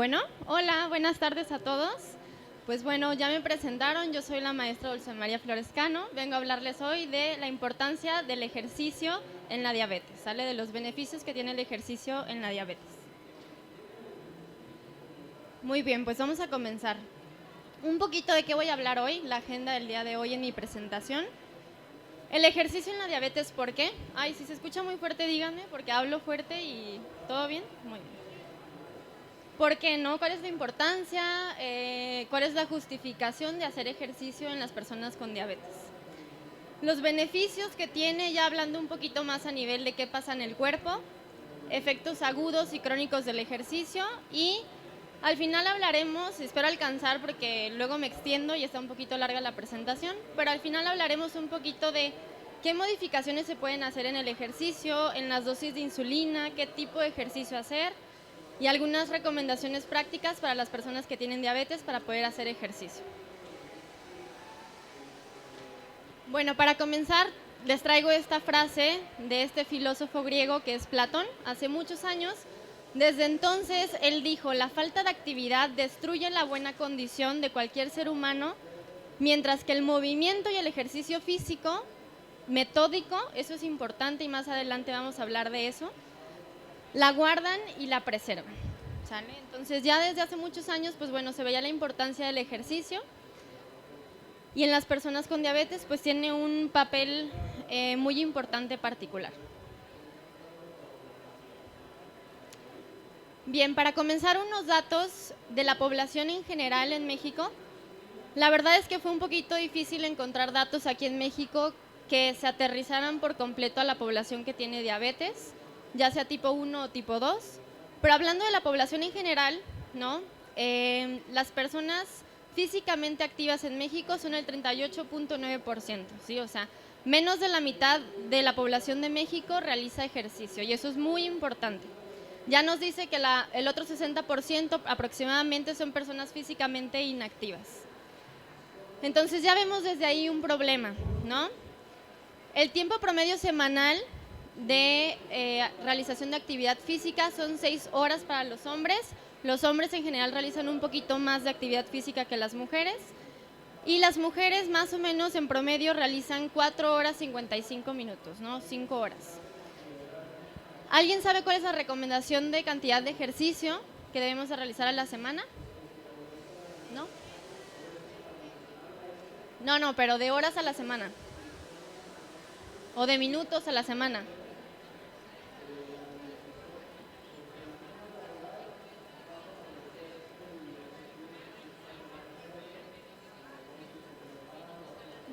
Bueno, hola, buenas tardes a todos. Pues bueno, ya me presentaron, yo soy la maestra Dulce María Flores Cano. Vengo a hablarles hoy de la importancia del ejercicio en la diabetes, ¿sale? De los beneficios que tiene el ejercicio en la diabetes. Muy bien, pues vamos a comenzar. Un poquito de qué voy a hablar hoy, la agenda del día de hoy en mi presentación. El ejercicio en la diabetes, ¿por qué? Ay, si se escucha muy fuerte, díganme, porque hablo fuerte y ¿todo bien? Muy bien. ¿Por qué no? ¿Cuál es la importancia? ¿Cuál es la justificación de hacer ejercicio en las personas con diabetes? Los beneficios que tiene, ya hablando un poquito más a nivel de qué pasa en el cuerpo, efectos agudos y crónicos del ejercicio, y al final hablaremos, espero alcanzar porque luego me extiendo y está un poquito larga la presentación, pero al final hablaremos un poquito de qué modificaciones se pueden hacer en el ejercicio, en las dosis de insulina, qué tipo de ejercicio hacer, y algunas recomendaciones prácticas para las personas que tienen diabetes para poder hacer ejercicio. Bueno, para comenzar, les traigo esta frase de este filósofo griego que es Platón, hace muchos años. Desde entonces, él dijo, la falta de actividad destruye la buena condición de cualquier ser humano, mientras que el movimiento y el ejercicio físico, metódico, eso es importante y más adelante vamos a hablar de eso, la guardan y la preservan, ¿sale? Entonces ya desde hace muchos años, pues bueno, se veía la importancia del ejercicio y en las personas con diabetes pues tiene un papel muy importante particular. Bien, para comenzar unos datos de la población en general en México. La verdad es que fue un poquito difícil encontrar datos aquí en México que se aterrizaran por completo a la población que tiene diabetes, ya sea tipo 1 o tipo 2. Pero hablando de la población en general, ¿no? Las personas físicamente activas en México son el 38.9%, ¿sí? O sea, menos de la mitad de la población de México realiza ejercicio y eso es muy importante. Ya nos dice que el otro 60% aproximadamente son personas físicamente inactivas. Entonces ya vemos desde ahí un problema, ¿no? El tiempo promedio semanal de realización de actividad física son 6 horas para los hombres. Los hombres en general realizan un poquito más de actividad física que las mujeres. Y las mujeres más o menos en promedio realizan 4 horas 55 minutos, ¿no? 5 horas. ¿Alguien sabe cuál es la recomendación de cantidad de ejercicio que debemos de realizar a la semana? ¿No? No, pero de horas a la semana. O de minutos a la semana.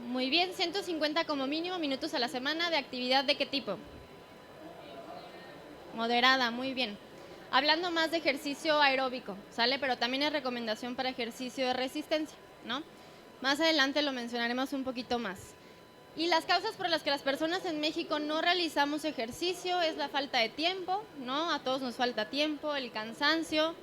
Muy bien, 150 como mínimo minutos a la semana. ¿De actividad de qué tipo? Moderada, muy bien. Hablando más de ejercicio aeróbico, ¿sale? Pero también es recomendación para ejercicio de resistencia, ¿no? Más adelante lo mencionaremos un poquito más. Y las causas por las que las personas en México no realizamos ejercicio es la falta de tiempo, ¿no? A todos nos falta tiempo, el cansancio.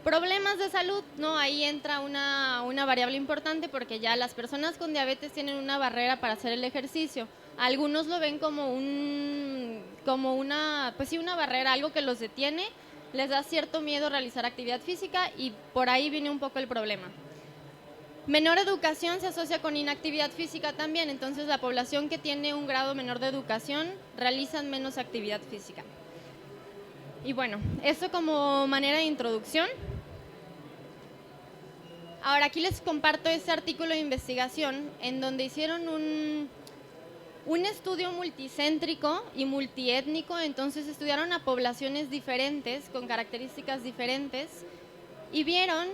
Problemas de salud, ¿no? Ahí entra una variable importante porque ya las personas con diabetes tienen una barrera para hacer el ejercicio. Algunos lo ven como una barrera, algo que los detiene, les da cierto miedo realizar actividad física y por ahí viene un poco el problema. Menor educación se asocia con inactividad física también, entonces la población que tiene un grado menor de educación realizan menos actividad física. Y bueno, eso como manera de introducción. Ahora aquí les comparto este artículo de investigación en donde hicieron un estudio multicéntrico y multiétnico, entonces estudiaron a poblaciones diferentes con características diferentes y vieron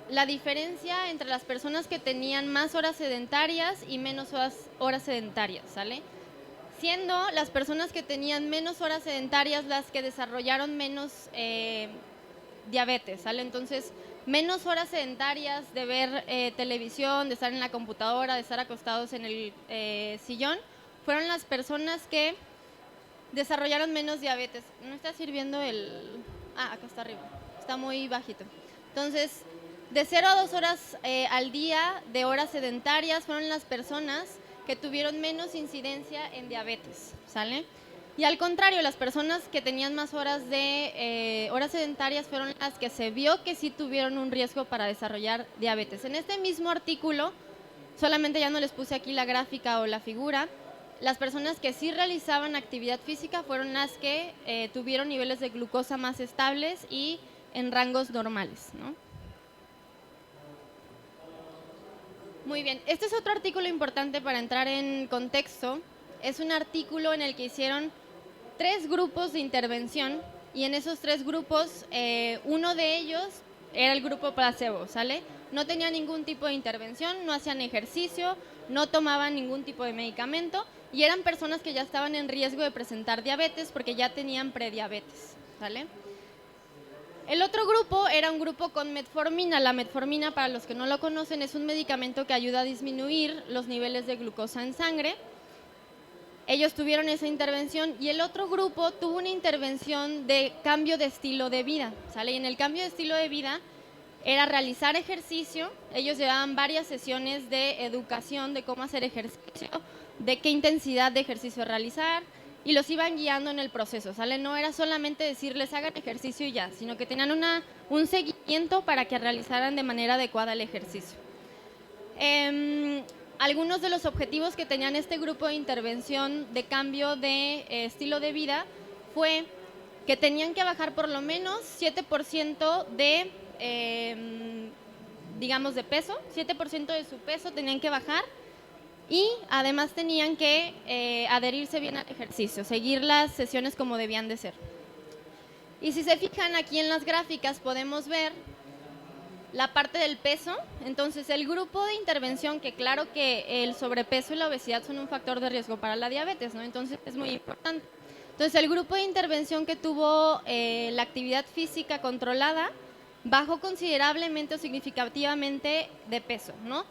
la diferencia entre las personas que tenían más horas sedentarias y menos horas sedentarias, ¿sale? Siendo las personas que tenían menos horas sedentarias las que desarrollaron menos diabetes, ¿sale? Entonces, menos horas sedentarias de ver televisión, de estar en la computadora, de estar acostados en el sillón, fueron las personas que desarrollaron menos diabetes. ¿No está sirviendo el...? Ah, acá está arriba. Está muy bajito. Entonces, de 0 a 2 horas al día de horas sedentarias fueron las personas que tuvieron menos incidencia en diabetes, ¿sale? Y al contrario, las personas que tenían más horas horas sedentarias fueron las que se vio que sí tuvieron un riesgo para desarrollar diabetes. En este mismo artículo, solamente ya no les puse aquí la gráfica o la figura, las personas que sí realizaban actividad física fueron las que tuvieron niveles de glucosa más estables y en rangos normales, ¿no? Muy bien, este es otro artículo importante para entrar en contexto. Es un artículo en el que hicieron 3 grupos de intervención y en esos 3 grupos, uno de ellos era el grupo placebo, ¿sale? No tenía ningún tipo de intervención, no hacían ejercicio, no tomaban ningún tipo de medicamento y eran personas que ya estaban en riesgo de presentar diabetes porque ya tenían prediabetes, ¿sale? El otro grupo era un grupo con metformina. La metformina, para los que no lo conocen, es un medicamento que ayuda a disminuir los niveles de glucosa en sangre. Ellos tuvieron esa intervención y el otro grupo tuvo una intervención de cambio de estilo de vida, ¿sale? Y en el cambio de estilo de vida era realizar ejercicio. Ellos llevaban varias sesiones de educación de cómo hacer ejercicio, de qué intensidad de ejercicio realizar y los iban guiando en el proceso, ¿sale? No era solamente decirles hagan ejercicio y ya, sino que tenían un seguimiento para que realizaran de manera adecuada el ejercicio. Algunos de los objetivos que tenían este grupo de intervención de cambio de estilo de vida fue que tenían que bajar por lo menos 7% de, digamos, de peso, 7% de su peso tenían que bajar y además tenían que adherirse bien al ejercicio, seguir las sesiones como debían de ser. Y si se fijan aquí en las gráficas podemos ver la parte del peso. Entonces el grupo de intervención, que claro que el sobrepeso y la obesidad son un factor de riesgo para la diabetes, ¿no? Entonces es muy importante. Entonces el grupo de intervención que tuvo la actividad física controlada bajó considerablemente o significativamente de peso, ¿no?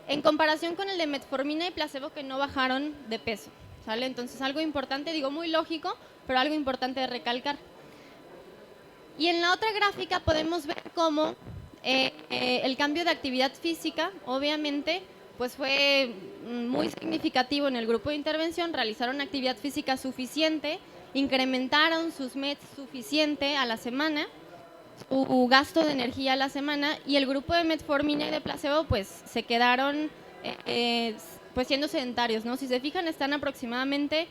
En comparación con el de metformina y placebo, que no bajaron de peso, ¿sale? Entonces algo importante, digo muy lógico, pero algo importante de recalcar. Y en la otra gráfica podemos ver cómo el cambio de actividad física, obviamente, pues fue muy significativo en el grupo de intervención. Realizaron actividad física suficiente, incrementaron sus METs suficiente a la semana, su gasto de energía a la semana, y el grupo de metformina y de placebo pues se quedaron pues siendo sedentarios, ¿no? Si se fijan, están aproximadamente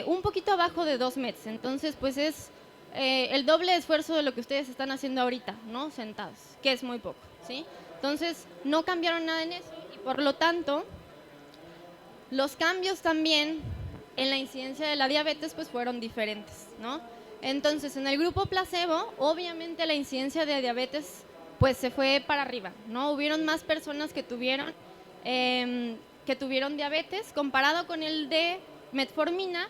un poquito abajo de 2 METs, entonces pues es el doble de esfuerzo de lo que ustedes están haciendo ahorita, ¿no? Sentados, que es muy poco, ¿sí? Entonces no cambiaron nada en eso y por lo tanto los cambios también en la incidencia de la diabetes pues fueron diferentes, ¿no? Entonces en el grupo placebo obviamente la incidencia de diabetes pues se fue para arriba, ¿no? Hubieron más personas que tuvieron diabetes comparado con el de metformina,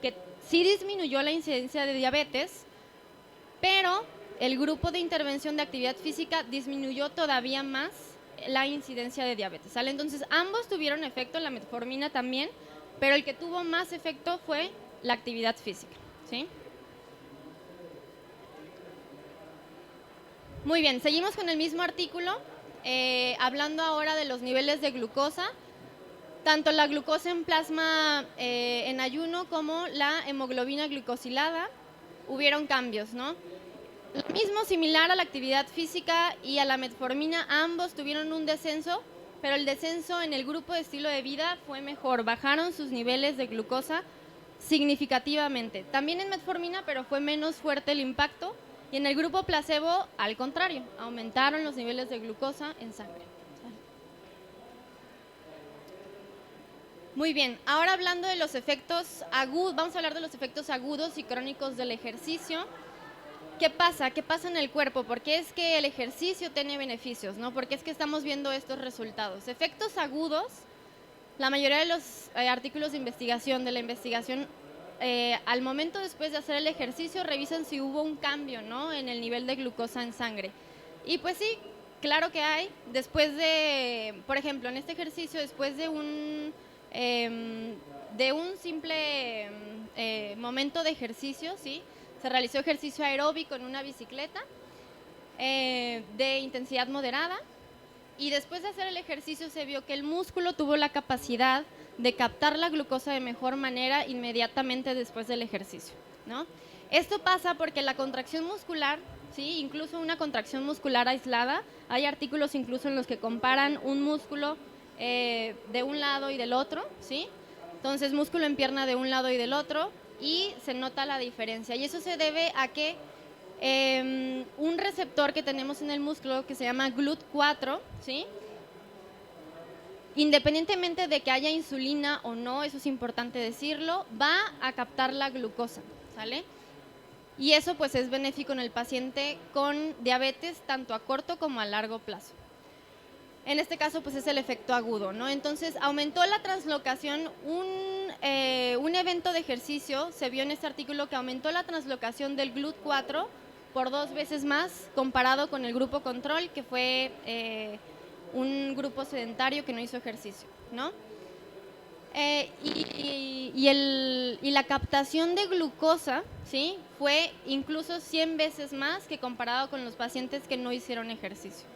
que sí disminuyó la incidencia de diabetes, pero el grupo de intervención de actividad física disminuyó todavía más la incidencia de diabetes, ¿sale? Entonces ambos tuvieron efecto, la metformina también, pero el que tuvo más efecto fue la actividad física, ¿sí? Muy bien, seguimos con el mismo artículo, hablando ahora de los niveles de glucosa. Tanto la glucosa en plasma en ayuno como la hemoglobina glicosilada hubieron cambios, ¿no? Lo mismo, similar a la actividad física y a la metformina, ambos tuvieron un descenso, pero el descenso en el grupo de estilo de vida fue mejor, bajaron sus niveles de glucosa significativamente. También en metformina, pero fue menos fuerte el impacto, y en el grupo placebo, al contrario, aumentaron los niveles de glucosa en sangre. Muy bien, ahora hablando de los efectos agudos, vamos a hablar de los efectos agudos y crónicos del ejercicio. ¿Qué pasa? ¿Qué pasa en el cuerpo? ¿Por qué es que el ejercicio tiene beneficios, ¿no? ¿Por qué es que estamos viendo estos resultados? Efectos agudos, la mayoría de los artículos de investigación, al momento después de hacer el ejercicio, revisan si hubo un cambio, ¿no? En el nivel de glucosa en sangre. Y pues sí, claro que hay. Después de, por ejemplo, en este ejercicio, después de un simple momento de ejercicio, ¿sí? Se realizó ejercicio aeróbico en una bicicleta de intensidad moderada. y después de hacer el ejercicio se vio que el músculo tuvo la capacidad de captar la glucosa de mejor manera inmediatamente después del ejercicio, ¿no? Esto pasa porque la contracción muscular, ¿sí? Incluso una contracción muscular aislada, hay artículos incluso en los que comparan un músculo de un lado y del otro, ¿sí? Entonces, músculo en pierna de un lado y del otro, y se nota la diferencia. Y eso se debe a que un receptor que tenemos en el músculo que se llama GLUT4, ¿sí? Independientemente de que haya insulina o no, eso es importante decirlo, va a captar la glucosa, ¿sale? Y eso pues es benéfico en el paciente con diabetes tanto a corto como a largo plazo. En este caso pues es el efecto agudo, ¿no? Entonces aumentó la translocación, un evento de ejercicio, se vio en este artículo que aumentó la translocación del GLUT4 por 2 veces más comparado con el grupo control, que fue un grupo sedentario que no hizo ejercicio, ¿no? Y la captación de glucosa, ¿sí? Fue incluso 100 veces más que comparado con los pacientes que no hicieron ejercicio.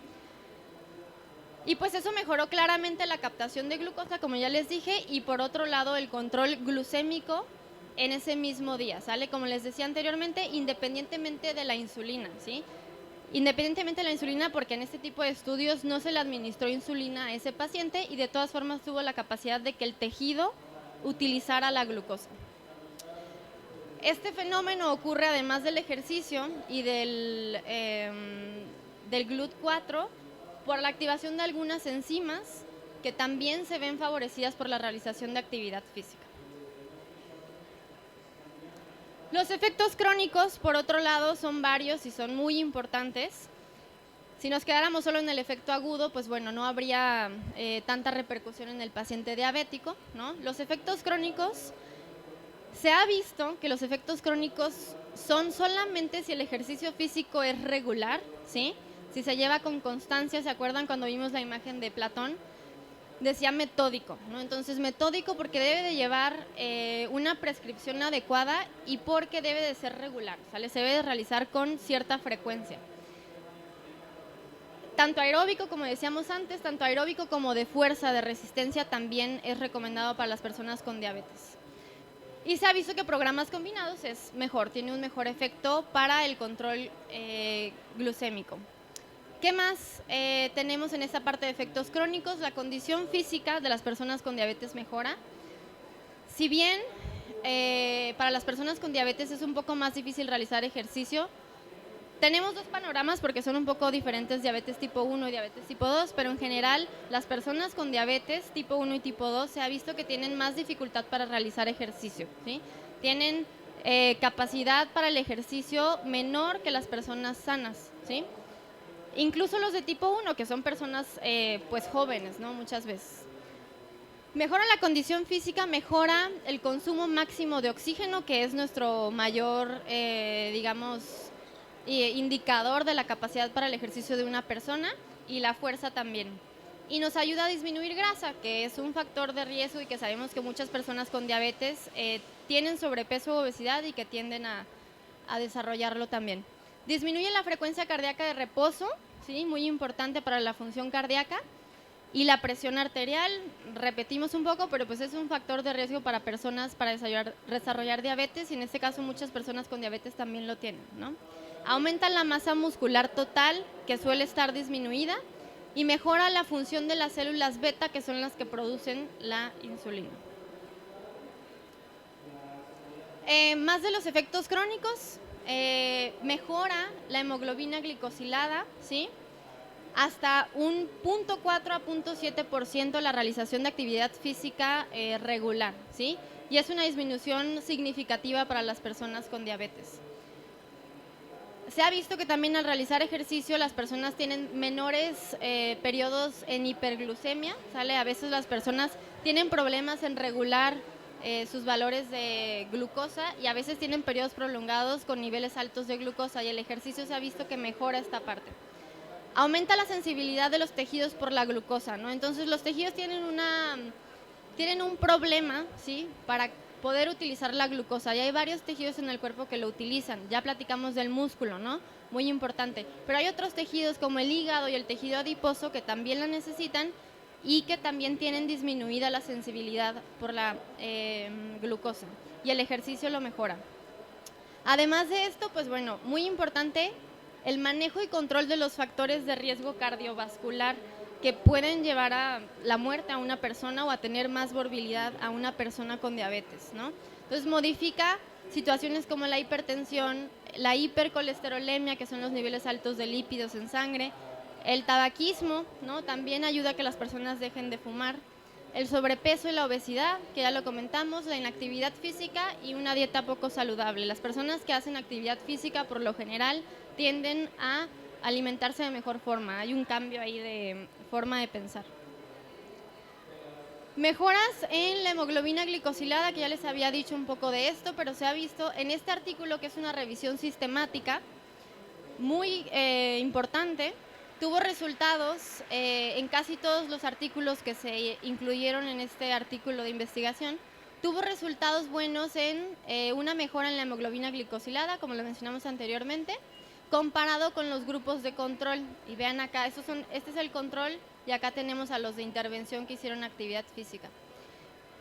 Y pues eso mejoró claramente la captación de glucosa, como ya les dije, y por otro lado el control glucémico en ese mismo día, ¿sale? Como les decía anteriormente, independientemente de la insulina, ¿sí? Independientemente de la insulina, porque en este tipo de estudios no se le administró insulina a ese paciente y de todas formas tuvo la capacidad de que el tejido utilizara la glucosa. Este fenómeno ocurre además del ejercicio y del GLUT4 por la activación de algunas enzimas que también se ven favorecidas por la realización de actividad física. Los efectos crónicos, por otro lado, son varios y son muy importantes. Si nos quedáramos solo en el efecto agudo, pues bueno, no habría tanta repercusión en el paciente diabético, ¿no? Los efectos crónicos, se ha visto que los efectos crónicos son solamente si el ejercicio físico es regular, ¿sí? Si se lleva con constancia, ¿se acuerdan cuando vimos la imagen de Platón? Decía metódico, ¿no? Entonces metódico porque debe de llevar una prescripción adecuada y porque debe de ser regular, ¿sale? Se debe de realizar con cierta frecuencia. Tanto aeróbico, como decíamos antes, tanto aeróbico como de fuerza, de resistencia, también es recomendado para las personas con diabetes. Y se ha visto que programas combinados es mejor, tiene un mejor efecto para el control glucémico. ¿Qué más tenemos en esta parte de efectos crónicos? La condición física de las personas con diabetes mejora. Si bien para las personas con diabetes es un poco más difícil realizar ejercicio, tenemos dos panoramas porque son un poco diferentes, diabetes tipo 1 y diabetes tipo 2, pero en general las personas con diabetes tipo 1 y tipo 2 se ha visto que tienen más dificultad para realizar ejercicio, ¿sí? Tienen capacidad para el ejercicio menor que las personas sanas, ¿sí? Incluso los de tipo 1, que son personas pues jóvenes, ¿no? Muchas veces. Mejora la condición física, mejora el consumo máximo de oxígeno, que es nuestro mayor, digamos, indicador de la capacidad para el ejercicio de una persona, y la fuerza también. Y nos ayuda a disminuir grasa, que es un factor de riesgo y que sabemos que muchas personas con diabetes tienen sobrepeso o obesidad y que tienden a desarrollarlo también. Disminuye la frecuencia cardíaca de reposo, ¿sí? Muy importante para la función cardíaca. Y la presión arterial, repetimos un poco, pero pues es un factor de riesgo para personas para desarrollar diabetes, y en este caso muchas personas con diabetes también lo tienen, ¿no? Aumenta la masa muscular total, que suele estar disminuida, y mejora la función de las células beta, que son las que producen la insulina. Más de los efectos crónicos, mejora la hemoglobina glicosilada, ¿sí? Hasta un 0.4 a 0.7% la realización de actividad física regular, ¿sí? Y es una disminución significativa para las personas con diabetes. Se ha visto que también al realizar ejercicio las personas tienen menores periodos en hiperglucemia, ¿sale? A veces las personas tienen problemas en regular sus valores de glucosa y a veces tienen periodos prolongados con niveles altos de glucosa, y el ejercicio se ha visto que mejora esta parte. Aumenta la sensibilidad de los tejidos por la glucosa, ¿no? Entonces los tejidos tienen un problema, ¿sí? Para poder utilizar la glucosa. Y hay varios tejidos en el cuerpo que lo utilizan. Ya platicamos del músculo, ¿no? Muy importante. Pero hay otros tejidos como el hígado y el tejido adiposo que también la necesitan y que también tienen disminuida la sensibilidad por la glucosa. Y el ejercicio lo mejora. Además de esto, pues bueno, muy importante el manejo y control de los factores de riesgo cardiovascular que pueden llevar a la muerte a una persona o a tener más morbilidad a una persona con diabetes, ¿no? Entonces modifica situaciones como la hipertensión, la hipercolesterolemia, que son los niveles altos de lípidos en sangre, el tabaquismo, ¿no? También ayuda a que las personas dejen de fumar, el sobrepeso y la obesidad, que ya lo comentamos, la inactividad física y una dieta poco saludable. Las personas que hacen actividad física por lo general tienden a alimentarse de mejor forma. Hay un cambio ahí de forma de pensar. Mejoras en la hemoglobina glicosilada, que ya les había dicho un poco de esto, pero se ha visto en este artículo, que es una revisión sistemática muy importante. Tuvo resultados en casi todos los artículos que se incluyeron en este artículo de investigación. Tuvo resultados buenos en una mejora en la hemoglobina glicosilada, como lo mencionamos anteriormente, comparado con los grupos de control. Y vean acá, este es el control y acá tenemos a los de intervención que hicieron actividad física.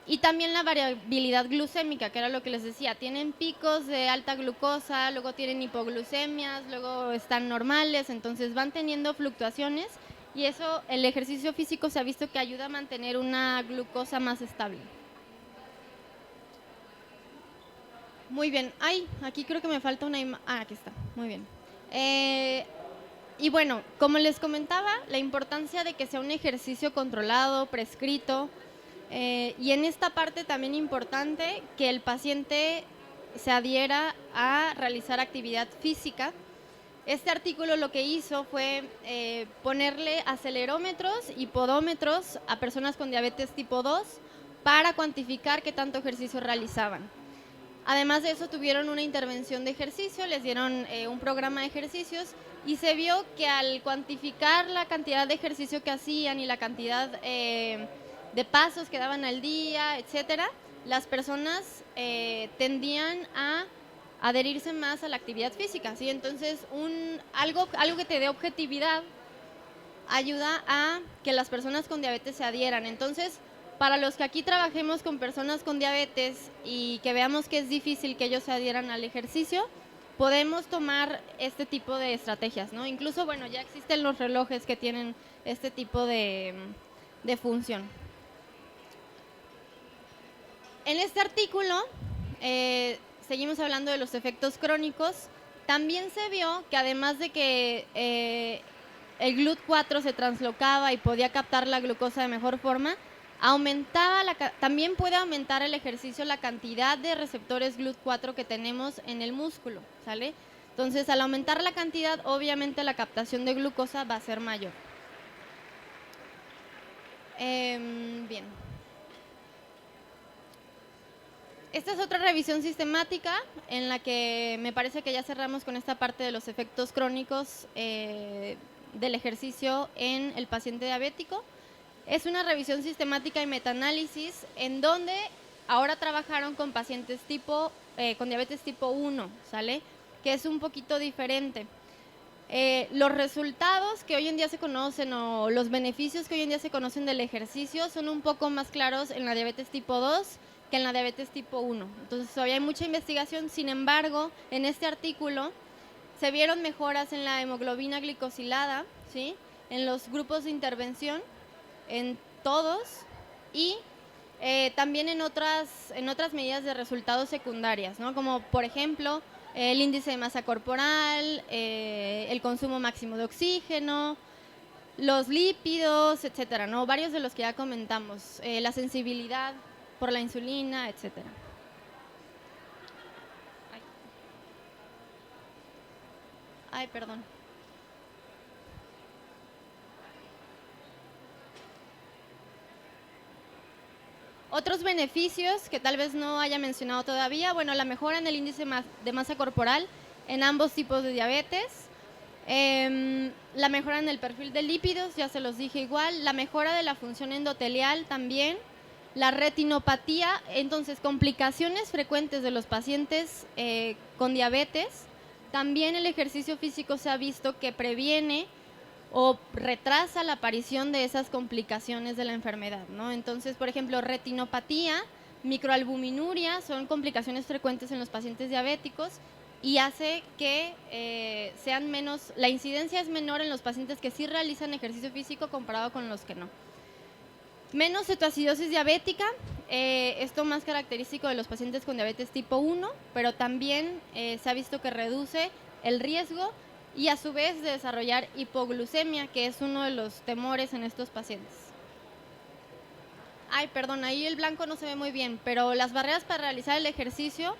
Y también la variabilidad glucémica, que era lo que les decía, tienen picos de alta glucosa, luego tienen hipoglucemias, luego están normales, entonces van teniendo fluctuaciones y eso, el ejercicio físico se ha visto que ayuda a mantener una glucosa más estable. Muy bien, aquí creo que me falta una imagen. Aquí está, muy bien. Y bueno, como les comentaba, la importancia de que sea un ejercicio controlado, prescrito, y en esta parte también importante que el paciente se adhiera a realizar actividad física. Este artículo lo que hizo fue ponerle acelerómetros y podómetros a personas con diabetes tipo 2 para cuantificar qué tanto ejercicio realizaban. Además de eso, tuvieron una intervención de ejercicio, les dieron un programa de ejercicios y se vio que al cuantificar la cantidad de ejercicio que hacían y la cantidad de pasos que daban al día, etcétera, las personas tendían a adherirse más a la actividad física, ¿sí? Entonces, algo que te dé objetividad ayuda a que las personas con diabetes se adhieran. Entonces, para los que aquí trabajemos con personas con diabetes y que veamos que es difícil que ellos se adhieran al ejercicio, podemos tomar este tipo de estrategias, ¿no? Incluso, bueno, ya existen los relojes que tienen este tipo de función. En este artículo seguimos hablando de los efectos crónicos. También se vio que además de que el GLUT4 se translocaba y podía captar la glucosa de mejor forma, también puede aumentar el ejercicio la cantidad de receptores GLUT4 que tenemos en el músculo, ¿sale? Entonces, al aumentar la cantidad, obviamente la captación de glucosa va a ser mayor. Bien. Esta es otra revisión sistemática en la que me parece que ya cerramos con esta parte de los efectos crónicos del ejercicio en el paciente diabético. Es una revisión sistemática y metaanálisis en donde ahora trabajaron con pacientes con diabetes tipo 1, ¿sale? Que es un poquito diferente. Los resultados que hoy en día se conocen o los beneficios que hoy en día se conocen del ejercicio son un poco más claros en la diabetes tipo 2 que en la diabetes tipo 1. Entonces todavía hay mucha investigación, sin embargo, en este artículo se vieron mejoras en la hemoglobina glicosilada, ¿sí? En los grupos de intervención, en todos, y también en otras medidas de resultados secundarias, ¿no? Como por ejemplo el índice de masa corporal, el consumo máximo de oxígeno, los lípidos, etcétera, ¿no? Varios de los que ya comentamos, la sensibilidad por la insulina, etcétera. Perdón. Otros beneficios que tal vez no haya mencionado todavía, bueno, la mejora en el índice de masa corporal en ambos tipos de diabetes, la mejora en el perfil de lípidos, ya se los dije igual, la mejora de la función endotelial también, La retinopatía, entonces complicaciones frecuentes de los pacientes con diabetes. También el ejercicio físico se ha visto que previene o retrasa la aparición de esas complicaciones de la enfermedad, ¿no? Entonces, por ejemplo, retinopatía, microalbuminuria son complicaciones frecuentes en los pacientes diabéticos y hace que sean menos, la incidencia es menor en los pacientes que sí realizan ejercicio físico comparado con los que no. Menos cetoacidosis diabética, esto más característico de los pacientes con diabetes tipo 1, pero también se ha visto que reduce el riesgo y a su vez de desarrollar hipoglucemia, que es uno de los temores en estos pacientes. Ay, perdón, ahí el blanco no se ve muy bien, pero las barreras para realizar el ejercicio,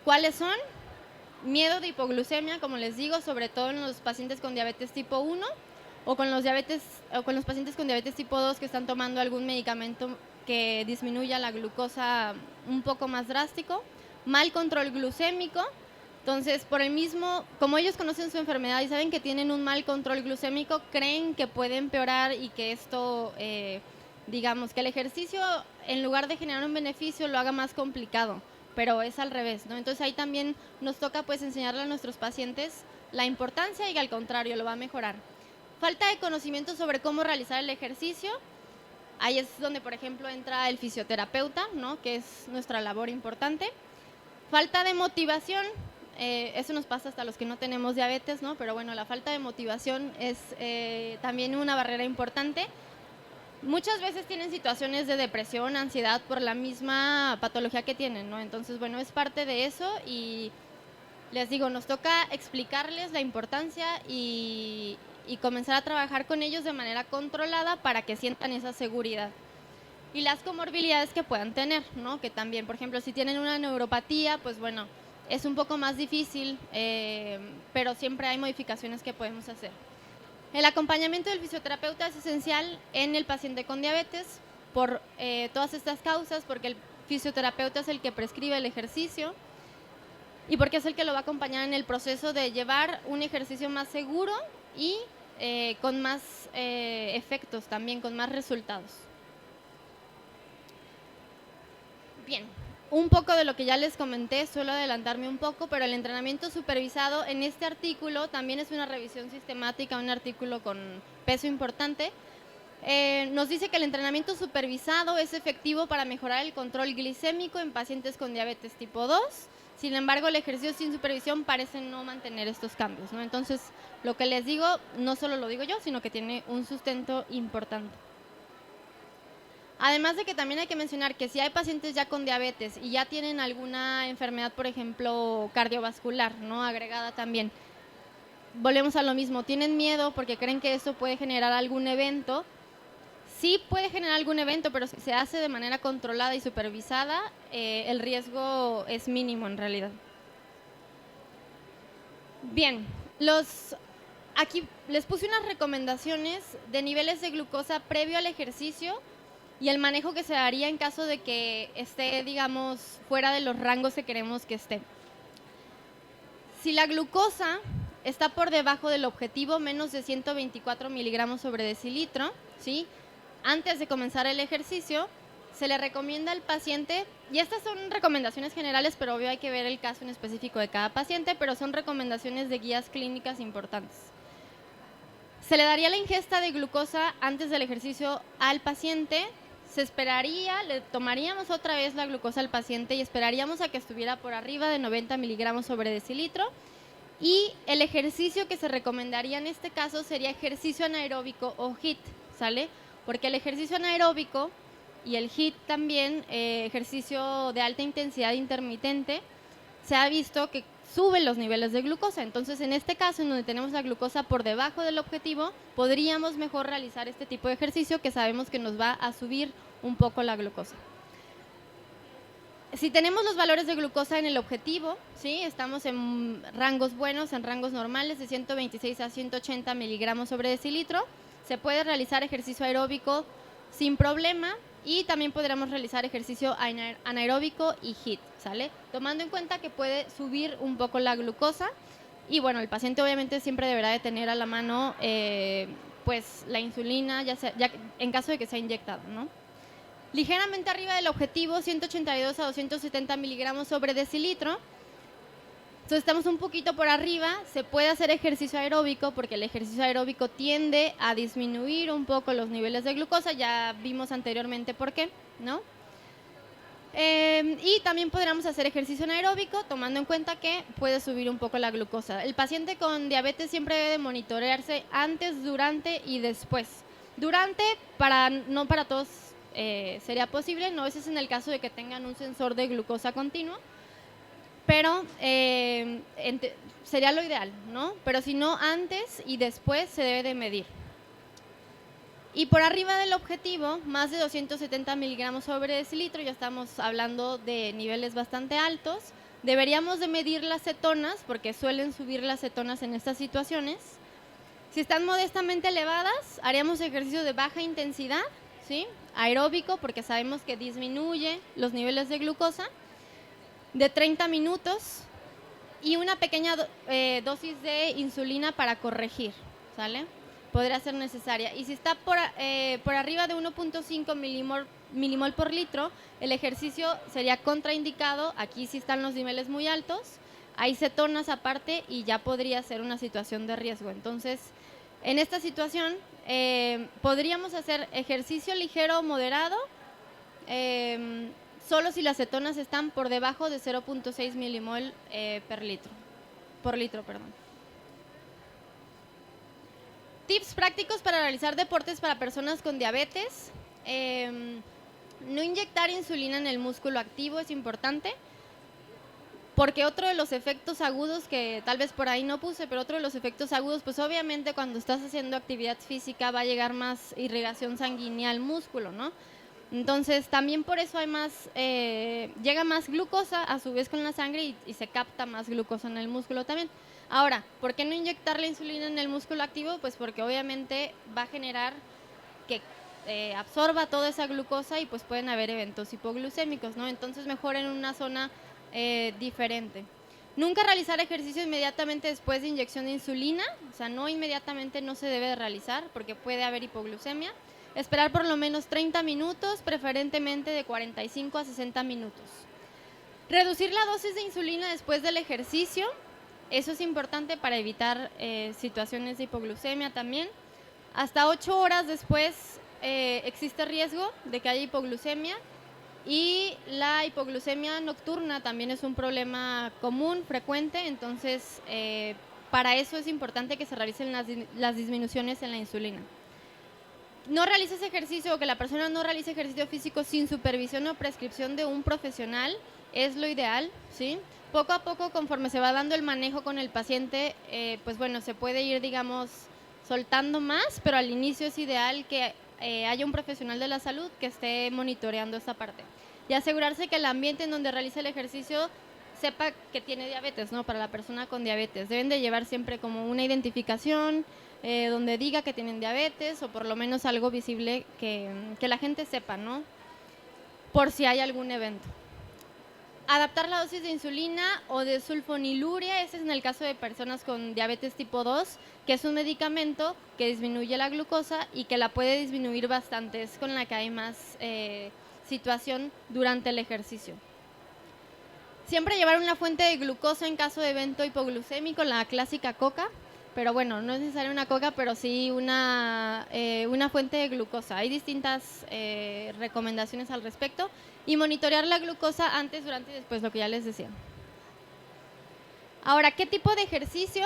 ¿cuáles son? Miedo de hipoglucemia, como les digo, sobre todo en los pacientes con diabetes tipo 1, o con los pacientes con diabetes tipo 2 que están tomando algún medicamento que disminuya la glucosa un poco más drástico. Mal control glucémico, entonces por el mismo, como ellos conocen su enfermedad y saben que tienen un mal control glucémico, creen que puede empeorar y que esto, digamos, que el ejercicio en lugar de generar un beneficio lo haga más complicado, pero es al revés, ¿no? Entonces ahí también nos toca pues enseñarle a nuestros pacientes la importancia y que al contrario lo va a mejorar. Falta de conocimiento sobre cómo realizar el ejercicio. Ahí es donde, por ejemplo, entra el fisioterapeuta, ¿no? Que es nuestra labor importante. Falta de motivación. Eso nos pasa hasta los que no tenemos diabetes, ¿no? Pero bueno, la falta de motivación es también una barrera importante. Muchas veces tienen situaciones de depresión, ansiedad por la misma patología que tienen, ¿no? Entonces, bueno, es parte de eso y les digo, nos toca explicarles la importancia y comenzar a trabajar con ellos de manera controlada para que sientan esa seguridad. Y las comorbilidades que puedan tener, ¿no? Que también, por ejemplo, si tienen una neuropatía, pues bueno, es un poco más difícil, pero siempre hay modificaciones que podemos hacer. El acompañamiento del fisioterapeuta es esencial en el paciente con diabetes por todas estas causas, porque el fisioterapeuta es el que prescribe el ejercicio y porque es el que lo va a acompañar en el proceso de llevar un ejercicio más seguro y con más efectos también, con más resultados. Bien, un poco de lo que ya les comenté, suelo adelantarme un poco, pero el entrenamiento supervisado en este artículo también es una revisión sistemática, un artículo con peso importante. Nos dice que el entrenamiento supervisado es efectivo para mejorar el control glicémico en pacientes con diabetes tipo 2. Sin embargo, el ejercicio sin supervisión parece no mantener estos cambios, ¿no? Entonces, lo que les digo, no solo lo digo yo, sino que tiene un sustento importante. Además de que también hay que mencionar que si hay pacientes ya con diabetes y ya tienen alguna enfermedad, por ejemplo, cardiovascular, ¿no? Agregada también, volvemos a lo mismo, tienen miedo porque creen que eso puede generar algún evento. Sí puede generar algún evento, pero si se hace de manera controlada y supervisada, el riesgo es mínimo en realidad. Bien, aquí les puse unas recomendaciones de niveles de glucosa previo al ejercicio y el manejo que se daría en caso de que esté, digamos, fuera de los rangos que queremos que esté. Si la glucosa está por debajo del objetivo, menos de 124 miligramos sobre decilitro, ¿sí? Antes de comenzar el ejercicio, se le recomienda al paciente, y estas son recomendaciones generales, pero obvio hay que ver el caso en específico de cada paciente, pero son recomendaciones de guías clínicas importantes. Se le daría la ingesta de glucosa antes del ejercicio al paciente, se esperaría, le tomaríamos otra vez la glucosa al paciente y esperaríamos a que estuviera por arriba de 90 miligramos sobre decilitro, y el ejercicio que se recomendaría en este caso sería ejercicio anaeróbico o HIIT, ¿sale? Porque el ejercicio anaeróbico y el HIIT también, ejercicio de alta intensidad intermitente, se ha visto que sube los niveles de glucosa. Entonces, en este caso, en donde tenemos la glucosa por debajo del objetivo, podríamos mejor realizar este tipo de ejercicio que sabemos que nos va a subir un poco la glucosa. Si tenemos los valores de glucosa en el objetivo, ¿sí? Estamos en rangos buenos, en rangos normales de 126 a 180 miligramos sobre decilitro, se puede realizar ejercicio aeróbico sin problema y también podremos realizar ejercicio anaeróbico y HIIT, ¿sale? Tomando en cuenta que puede subir un poco la glucosa y bueno, el paciente obviamente siempre deberá de tener a la mano pues la insulina, ya en caso de que sea inyectado, ¿no? ligeramente arriba del objetivo, 182 a 270 miligramos sobre decilitro. Entonces estamos un poquito por arriba, se puede hacer ejercicio aeróbico porque el ejercicio aeróbico tiende a disminuir un poco los niveles de glucosa, ya vimos anteriormente por qué, ¿no? Y también podríamos hacer ejercicio anaeróbico tomando en cuenta que puede subir un poco la glucosa. El paciente con diabetes siempre debe monitorearse antes, durante y después. Durante, no para todos sería posible, no ese es en el caso de que tengan un sensor de glucosa continuo, pero sería lo ideal, ¿no? Pero si no, antes y después se debe de medir. Y por arriba del objetivo, más de 270 miligramos sobre decilitro, ya estamos hablando de niveles bastante altos. Deberíamos de medir las cetonas, porque suelen subir las cetonas en estas situaciones. Si están modestamente elevadas, haríamos ejercicio de baja intensidad, ¿sí? Aeróbico, porque sabemos que disminuye los niveles de glucosa, de 30 minutos y una pequeña dosis de insulina para corregir, ¿sale? Podría ser necesaria. Y si está por arriba de 1.5 milimol por litro, el ejercicio sería contraindicado. Aquí sí están los niveles muy altos, hay cetonas aparte y ya podría ser una situación de riesgo. Entonces, en esta situación podríamos hacer ejercicio ligero o moderado, solo si las cetonas están por debajo de 0.6 milimol por litro. Tips prácticos para realizar deportes para personas con diabetes. No inyectar insulina en el músculo activo es importante, porque otro de los efectos agudos, que tal vez por ahí no puse, pero otro de los efectos agudos, pues obviamente cuando estás haciendo actividad física va a llegar más irrigación sanguínea al músculo, ¿no? Entonces también por eso llega más glucosa a su vez con la sangre y se capta más glucosa en el músculo también. Ahora, ¿por qué no inyectar la insulina en el músculo activo? Pues porque obviamente va a generar que absorba toda esa glucosa y pues pueden haber eventos hipoglucémicos, ¿no? Entonces mejor en una zona diferente. Nunca realizar ejercicio inmediatamente después de inyección de insulina, o sea, no inmediatamente no se debe de realizar porque puede haber hipoglucemia. Esperar por lo menos 30 minutos, preferentemente de 45 a 60 minutos. Reducir la dosis de insulina después del ejercicio, eso es importante para evitar situaciones de hipoglucemia también. Hasta 8 horas después existe riesgo de que haya hipoglucemia, y la hipoglucemia nocturna también es un problema común, frecuente, entonces para eso es importante que se realicen las disminuciones en la insulina. No realices ejercicio, o que la persona no realice ejercicio físico sin supervisión o prescripción de un profesional, es lo ideal, ¿sí? Poco a poco, conforme se va dando el manejo con el paciente, pues bueno, se puede ir, digamos, soltando más, pero al inicio es ideal que haya un profesional de la salud que esté monitoreando esta parte. Y asegurarse que el ambiente en donde realiza el ejercicio sepa que tiene diabetes, ¿no? Para la persona con diabetes. Deben de llevar siempre como una identificación donde diga que tienen diabetes, o por lo menos algo visible que la gente sepa, ¿no? Por si hay algún evento. Adaptar la dosis de insulina o de sulfonilurea, ese es en el caso de personas con diabetes tipo 2, que es un medicamento que disminuye la glucosa y que la puede disminuir bastante, es con la que hay más situación durante el ejercicio. Siempre llevar una fuente de glucosa en caso de evento hipoglucémico, la clásica coca, pero bueno, no es necesaria una coca, pero sí una fuente de glucosa. Hay distintas recomendaciones al respecto. Y monitorear la glucosa antes, durante y después, lo que ya les decía. Ahora, ¿qué tipo de ejercicio?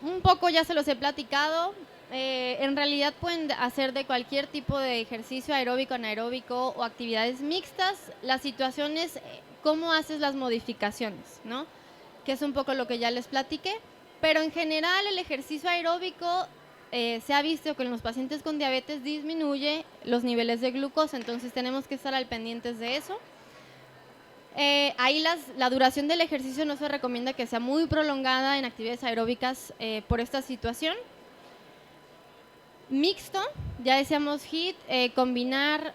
Un poco ya se los he platicado. En realidad pueden hacer de cualquier tipo de ejercicio, aeróbico, anaeróbico o actividades mixtas. La situación es cómo haces las modificaciones, ¿no? Que es un poco lo que ya les platiqué. Pero en general el ejercicio aeróbico se ha visto que en los pacientes con diabetes disminuye los niveles de glucosa, entonces tenemos que estar al pendientes de eso. Ahí la duración del ejercicio no se recomienda que sea muy prolongada en actividades aeróbicas por esta situación. Mixto, ya decíamos HIIT, combinar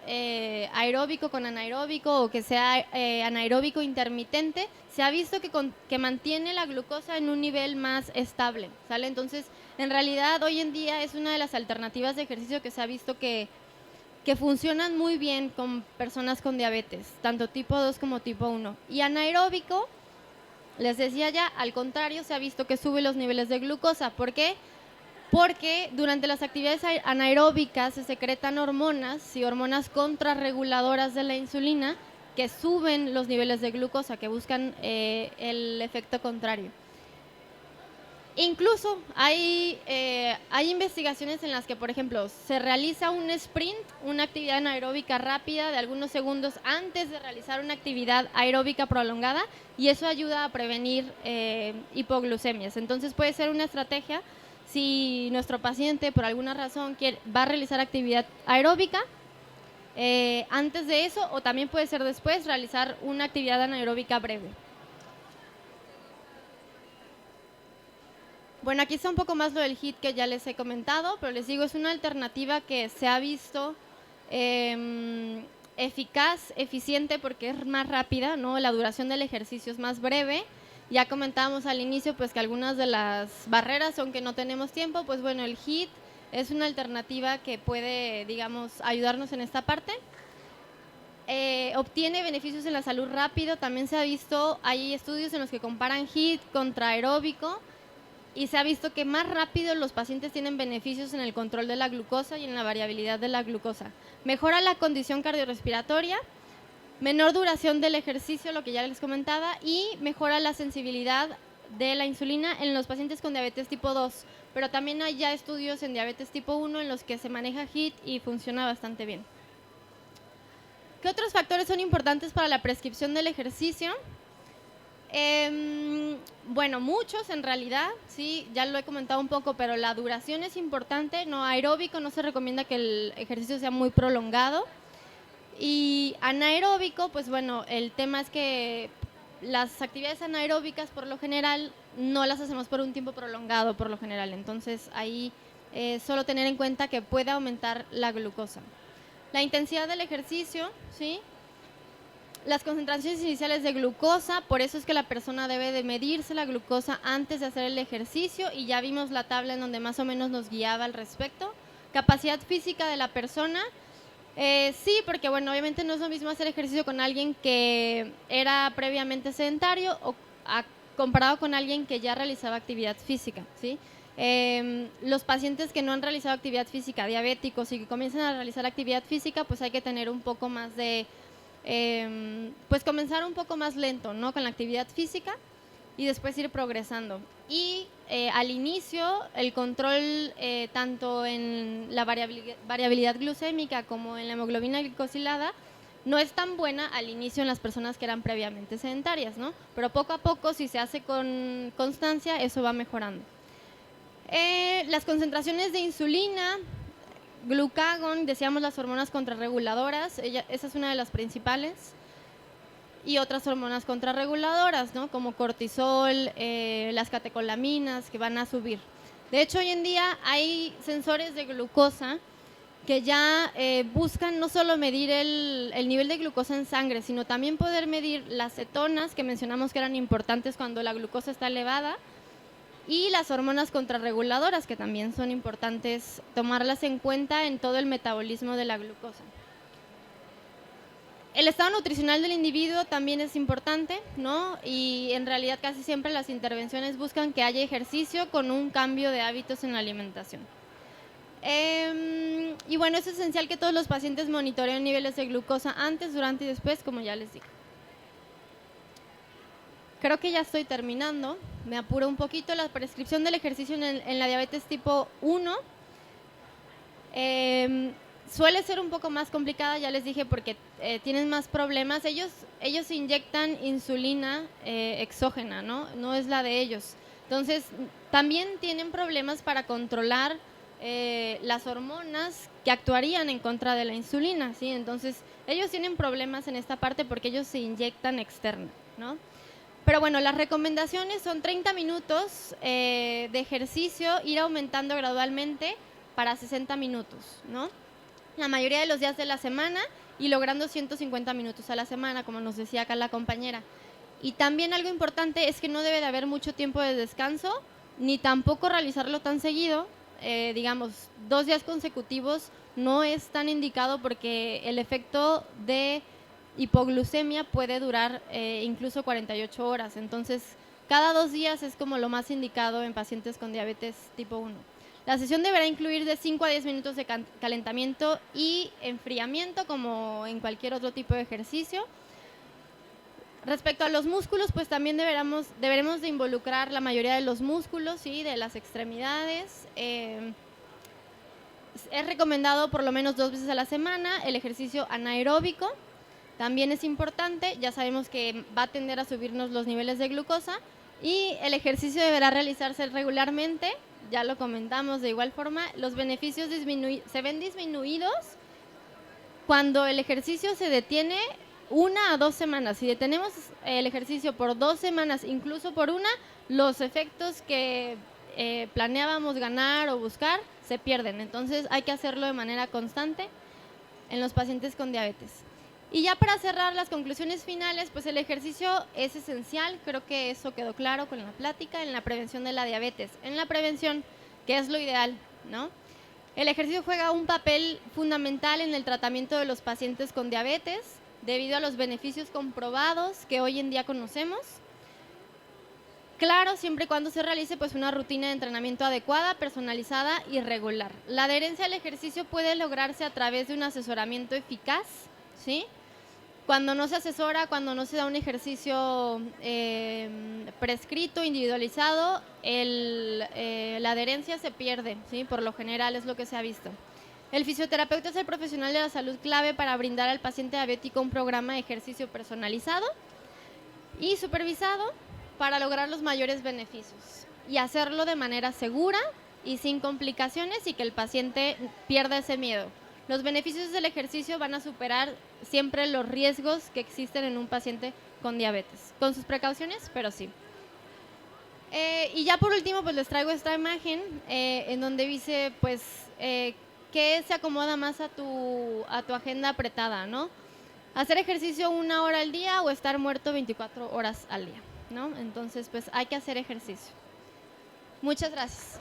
aeróbico con anaeróbico, o que sea anaeróbico intermitente, se ha visto que mantiene la glucosa en un nivel más estable, ¿sale? Entonces, en realidad, hoy en día es una de las alternativas de ejercicio que se ha visto que que funcionan muy bien con personas con diabetes, tanto tipo 2 como tipo 1. Y anaeróbico, les decía ya, al contrario, se ha visto que sube los niveles de glucosa. ¿Por qué? Porque durante las actividades anaeróbicas se secretan hormonas y hormonas contrarreguladoras de la insulina que suben los niveles de glucosa, que buscan el efecto contrario. Incluso hay investigaciones en las que, por ejemplo, se realiza un sprint, una actividad anaeróbica rápida de algunos segundos antes de realizar una actividad aeróbica prolongada, y eso ayuda a prevenir hipoglucemias. Entonces puede ser una estrategia si nuestro paciente por alguna razón va a realizar actividad aeróbica, antes de eso, o también puede ser después, realizar una actividad anaeróbica breve. Bueno, aquí está un poco más lo del HIIT que ya les he comentado, pero les digo, es una alternativa que se ha visto eficaz, eficiente, porque es más rápida, ¿no? La duración del ejercicio es más breve. Ya comentábamos al inicio pues que algunas de las barreras son que no tenemos tiempo, pues bueno, el HIIT es una alternativa que puede, digamos, ayudarnos en esta parte. Obtiene beneficios en la salud rápido, también se ha visto, hay estudios en los que comparan HIIT contra aeróbico, y se ha visto que más rápido los pacientes tienen beneficios en el control de la glucosa y en la variabilidad de la glucosa. Mejora la condición cardiorrespiratoria, menor duración del ejercicio, lo que ya les comentaba, y mejora la sensibilidad de la insulina en los pacientes con diabetes tipo 2. Pero también hay ya estudios en diabetes tipo 1 en los que se maneja HIIT y funciona bastante bien. ¿Qué otros factores son importantes para la prescripción del ejercicio? Bueno, muchos en realidad, sí, ya lo he comentado un poco, pero la duración es importante. No aeróbico, no se recomienda que el ejercicio sea muy prolongado. Y anaeróbico, pues bueno, el tema es que las actividades anaeróbicas por lo general no las hacemos por un tiempo prolongado por lo general. Entonces ahí solo tener en cuenta que puede aumentar la glucosa. La intensidad del ejercicio, ¿sí? Las concentraciones iniciales de glucosa, por eso es que la persona debe de medirse la glucosa antes de hacer el ejercicio, y ya vimos la tabla en donde más o menos nos guiaba al respecto. Capacidad física de la persona, sí, porque bueno, obviamente no es lo mismo hacer ejercicio con alguien que era previamente sedentario comparado con alguien que ya realizaba actividad física, ¿sí? Los pacientes que no han realizado actividad física, diabéticos, y que comienzan a realizar actividad física, pues hay que tener un poco más de pues comenzar un poco más lento, ¿no? Con la actividad física y después ir progresando. Y al inicio el control tanto en la variabilidad glucémica como en la hemoglobina glicosilada no es tan buena al inicio en las personas que eran previamente sedentarias, ¿no? Pero poco a poco, si se hace con constancia, eso va mejorando. Las concentraciones de insulina, glucagón, decíamos las hormonas contrarreguladoras, esa es una de las principales, y otras hormonas contrarreguladoras, ¿no? Como cortisol, las catecolaminas, que van a subir. De hecho, hoy en día hay sensores de glucosa que ya buscan no solo medir el nivel de glucosa en sangre, sino también poder medir las cetonas, que mencionamos que eran importantes cuando la glucosa está elevada, y las hormonas contrarreguladoras, que también son importantes tomarlas en cuenta en todo el metabolismo de la glucosa. El estado nutricional del individuo también es importante, ¿no? Y en realidad casi siempre las intervenciones buscan que haya ejercicio con un cambio de hábitos en la alimentación. Y bueno, es esencial que todos los pacientes monitoreen niveles de glucosa antes, durante y después, como ya les dije. Creo que ya estoy terminando, me apuro un poquito. La prescripción del ejercicio en la diabetes tipo 1 suele ser un poco más complicada, ya les dije, porque tienen más problemas. Ellos inyectan insulina exógena, ¿no? No es la de ellos. Entonces, también tienen problemas para controlar las hormonas que actuarían en contra de la insulina, ¿sí? Entonces, ellos tienen problemas en esta parte porque ellos se inyectan externa, ¿no? Pero bueno, las recomendaciones son 30 minutos de ejercicio, ir aumentando gradualmente para 60 minutos, ¿no? La mayoría de los días de la semana, y logrando 150 minutos a la semana, como nos decía acá la compañera. Y también algo importante es que no debe de haber mucho tiempo de descanso, ni tampoco realizarlo tan seguido. Digamos, 2 días consecutivos no es tan indicado porque el efecto de hipoglucemia puede durar incluso 48 horas. Entonces, cada 2 días es como lo más indicado en pacientes con diabetes tipo 1. La sesión deberá incluir de 5 a 10 minutos de calentamiento y enfriamiento, como en cualquier otro tipo de ejercicio. Respecto a los músculos, pues también deberemos de involucrar la mayoría de los músculos, ¿sí? De las extremidades. Es recomendado por lo menos 2 veces a la semana el ejercicio anaeróbico. También es importante, ya sabemos que va a tender a subirnos los niveles de glucosa y el ejercicio deberá realizarse regularmente, ya lo comentamos de igual forma. Los beneficios se ven disminuidos cuando el ejercicio se detiene 1 a 2 semanas. Si detenemos el ejercicio por 2 semanas, incluso por una, los efectos que planeábamos ganar o buscar se pierden. Entonces hay que hacerlo de manera constante en los pacientes con diabetes. Y ya para cerrar las conclusiones finales, pues el ejercicio es esencial, creo que eso quedó claro con la plática, en la prevención de la diabetes. En la prevención, que es lo ideal, ¿no? El ejercicio juega un papel fundamental en el tratamiento de los pacientes con diabetes, debido a los beneficios comprobados que hoy en día conocemos. Claro, siempre y cuando se realice pues una rutina de entrenamiento adecuada, personalizada y regular. La adherencia al ejercicio puede lograrse a través de un asesoramiento eficaz, ¿sí? Cuando no se asesora, cuando no se da un ejercicio prescrito, individualizado, la adherencia se pierde, ¿sí? Por lo general es lo que se ha visto. El fisioterapeuta es el profesional de la salud clave para brindar al paciente diabético un programa de ejercicio personalizado y supervisado para lograr los mayores beneficios y hacerlo de manera segura y sin complicaciones y que el paciente pierda ese miedo. Los beneficios del ejercicio van a superar siempre los riesgos que existen en un paciente con diabetes, con sus precauciones, pero sí. Y ya por último, pues les traigo esta imagen en donde dice, pues, qué se acomoda más a tu agenda apretada, ¿no? Hacer ejercicio 1 hora al día o estar muerto 24 horas al día, ¿no? Entonces, pues hay que hacer ejercicio. Muchas gracias.